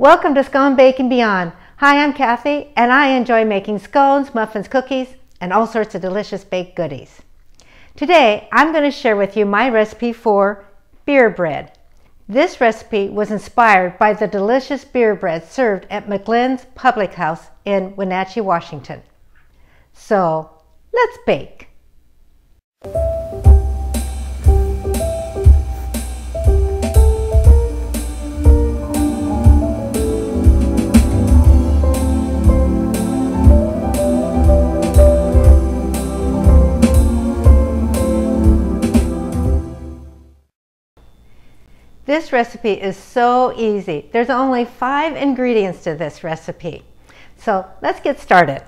Welcome to Scone Bake and Beyond. Hi, I'm Kathy, and I enjoy making scones, muffins, cookies, and all sorts of delicious baked goodies. Today, I'm going to share with you my recipe for beer bread. This recipe was inspired by the delicious beer bread served at McGlynn's Public House in Wenatchee, Washington. So, let's bake. This recipe is so easy. There's only 5 ingredients to this recipe. So let's get started.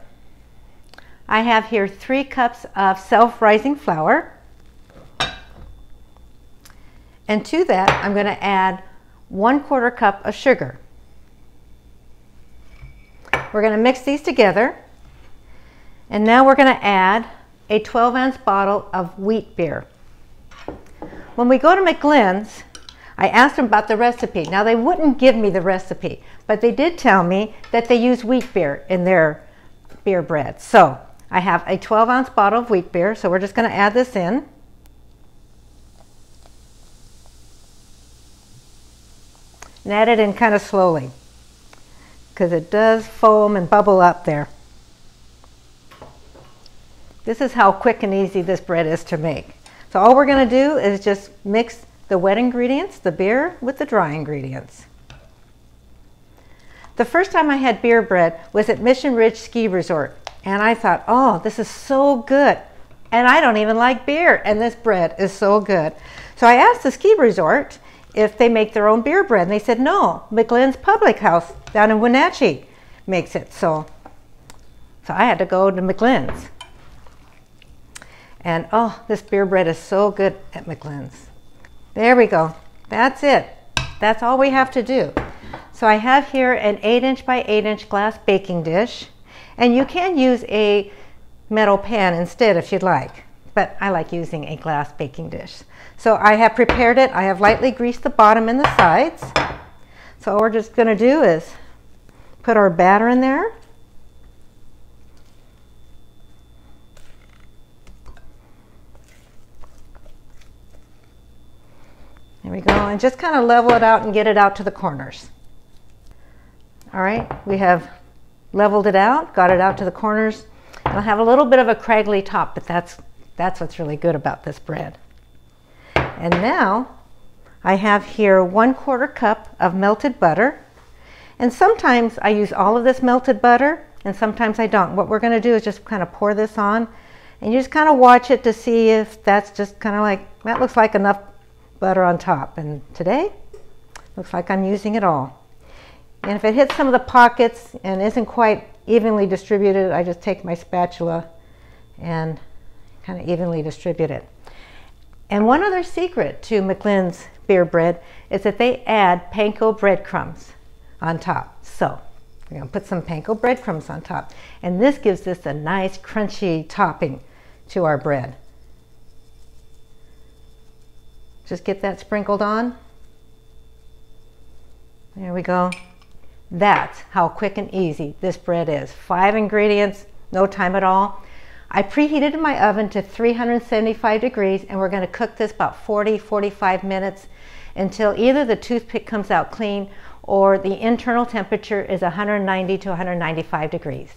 I have here 3 cups of self-rising flour. And to that, I'm going to add 1/4 cup of sugar. We're going to mix these together. And now we're going to add a 12-ounce bottle of wheat beer. When we go to McGlynn's, I asked them about the recipe. Now, they wouldn't give me the recipe, but they did tell me that they use wheat beer in their beer bread. So I have a 12-ounce bottle of wheat beer, so we're just going to add this in. And add it in kind of slowly, because it does foam and bubble up there. This is how quick and easy this bread is to make. So all we're going to do is just mix the wet ingredients, the beer, with the dry ingredients. The first time I had beer bread was at Mission Ridge Ski Resort, and I thought, oh, this is so good. And I don't even like beer, and this bread is so good. So I asked the ski resort if they make their own beer bread, and they said, no, McGlynn's Public House down in Wenatchee makes it. So I had to go to McGlynn's. And oh, this beer bread is so good at McGlynn's. There we go. That's it. That's all we have to do. So I have here an 8" by 8" glass baking dish, and you can use a metal pan instead if you'd like, but I like using a glass baking dish. So I have prepared it. I have lightly greased the bottom and the sides. So all we're just going to do is put our batter in there. There we go, and just kind of level it out and get it out to the corners. All right, we have leveled it out, got it out to the corners. It'll have a little bit of a craggly top, but that's what's really good about this bread. And now I have here 1/4 cup of melted butter. And sometimes I use all of this melted butter, and sometimes I don't. What we're going to do is just kind of pour this on, and you just kind of watch it to see if that's just kind of like, that looks like enough butter on top, and today looks like I'm using it all. And if it hits some of the pockets and isn't quite evenly distributed, I just take my spatula and kind of evenly distribute it. And one other secret to McGlynn's beer bread is that they add panko breadcrumbs on top. So we're going to put some panko breadcrumbs on top, and this gives this a nice crunchy topping to our bread. Just get that sprinkled on. There we go. That's how quick and easy this bread is. 5 ingredients, no time at all. I preheated my oven to 375 degrees, and we're going to cook this about 40-45 minutes until either the toothpick comes out clean or the internal temperature is 190 to 195 degrees.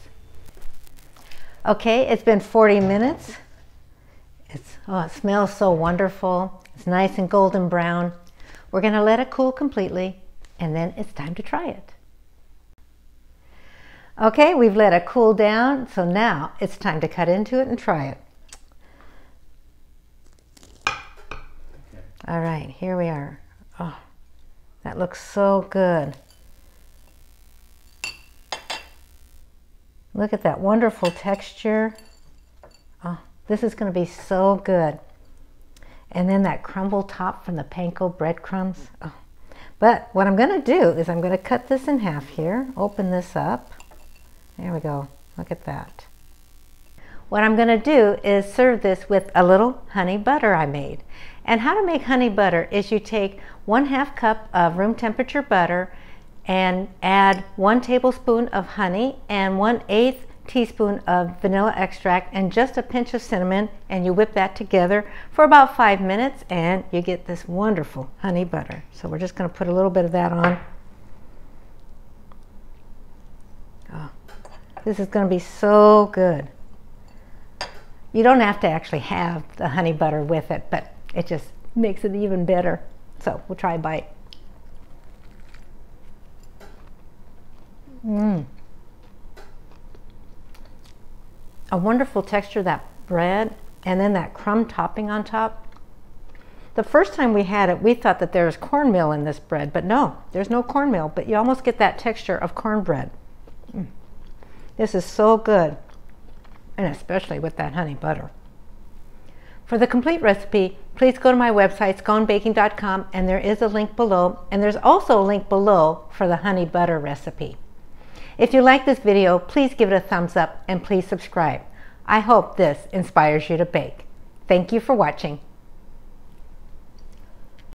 Okay, it's been 40 minutes. It smells so wonderful. It's nice and golden brown. We're going to let it cool completely, and then it's time to try it. Okay, we've let it cool down, so now it's time to cut into it and try it. All right, here we are. Oh, that looks so good. Look at that wonderful texture. Oh, this is going to be so good. And then that crumble top from the panko breadcrumbs. Oh. But what I'm going to do is I'm going to cut this in half here, open this up. There we go. Look at that. What I'm going to do is serve this with a little honey butter I made. And how to make honey butter is you take 1/2 cup of room temperature butter, and add 1 tablespoon of honey and 1/8 teaspoon of vanilla extract and just a pinch of cinnamon, and you whip that together for about 5 minutes and you get this wonderful honey butter. So we're just going to put a little bit of that on. Oh, this is going to be so good. You don't have to actually have the honey butter with it, but it just makes it even better. So we'll try a bite. A wonderful texture, that bread, and then that crumb topping on top. The first time we had it, we thought that there was cornmeal in this bread, but no, there's no cornmeal, but you almost get that texture of cornbread. This is so good, and especially with that honey butter. For the complete recipe, please go to my website, sconebaking.com, and there is a link below, and there's also a link below for the honey butter recipe. If you like this video, please give it a thumbs up and please subscribe. I hope this inspires you to bake. Thank you for watching.